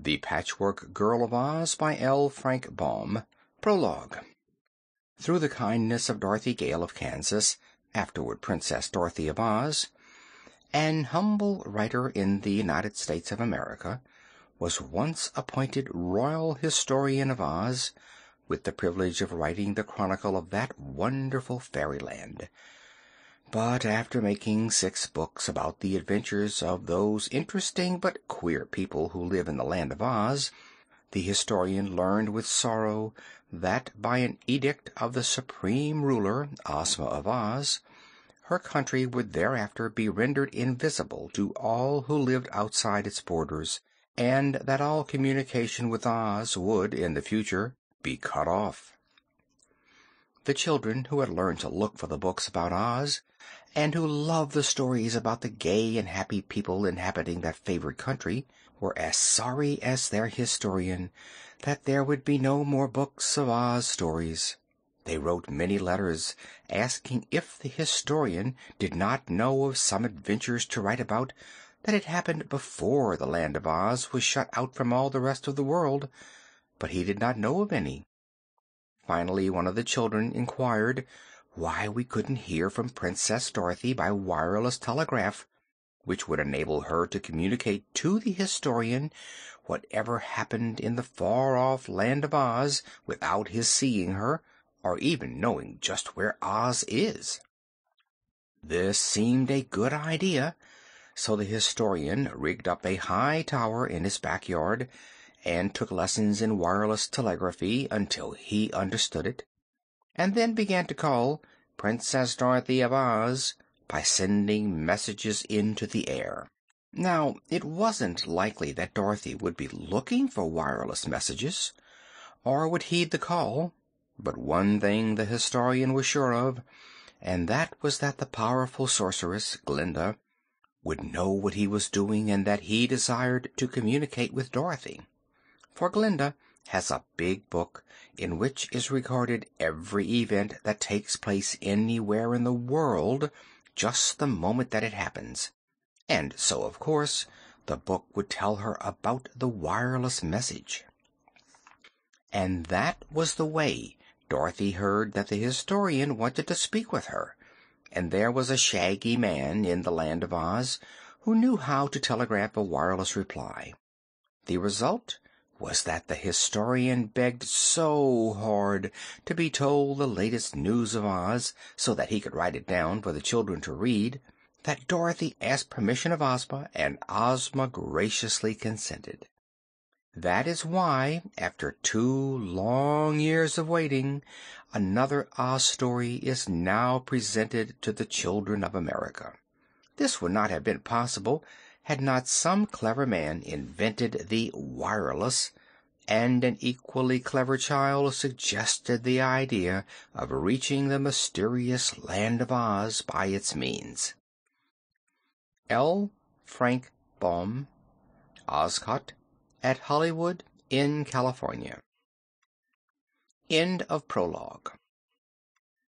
The Patchwork Girl of Oz by L. Frank Baum. Prologue. Through the kindness of Dorothy Gale of Kansas, afterward Princess Dorothy of Oz, an humble writer in the United States of America was once appointed Royal Historian of Oz, with the privilege of writing the chronicle of that wonderful fairyland. But after making 6 books about the adventures of those interesting but queer people who live in the Land of Oz, the historian learned with sorrow that by an edict of the supreme ruler, Ozma of Oz, her country would thereafter be rendered invisible to all who lived outside its borders, and that all communication with Oz would, in the future, be cut off. The children who had learned to look for the books about Oz, and who loved the stories about the gay and happy people inhabiting that favored country, were as sorry as their historian that there would be no more books of Oz stories. They wrote many letters, asking if the historian did not know of some adventures to write about that had happened before the Land of Oz was shut out from all the rest of the world, but he did not know of any. Finally, one of the children inquired why we couldn't hear from Princess Dorothy by wireless telegraph, which would enable her to communicate to the historian whatever happened in the far-off Land of Oz without his seeing her, or even knowing just where Oz is. This seemed a good idea, so the historian rigged up a high tower in his backyard and took lessons in wireless telegraphy until he understood it, and then began to call Princess Dorothy of Oz by sending messages into the air. Now, it wasn't likely that Dorothy would be looking for wireless messages, or would heed the call, but one thing the historian was sure of, and that was that the powerful sorceress, Glinda, would know what he was doing and that he desired to communicate with Dorothy. For Glinda has a big book in which is recorded every event that takes place anywhere in the world, just the moment that it happens. And so, of course, the book would tell her about the wireless message. And that was the way Dorothy heard that the historian wanted to speak with her, and there was a shaggy man in the Land of Oz who knew how to telegraph a wireless reply. The result was that the historian begged so hard to be told the latest news of Oz, so that he could write it down for the children to read, that Dorothy asked permission of Ozma, and Ozma graciously consented. That is why, after 2 long years of waiting, another Oz story is now presented to the children of America. This would not have been possible had not some clever man invented the wireless, and an equally clever child suggested the idea of reaching the mysterious Land of Oz by its means. L. Frank Baum, Oscott, at Hollywood, in California. End of Prologue.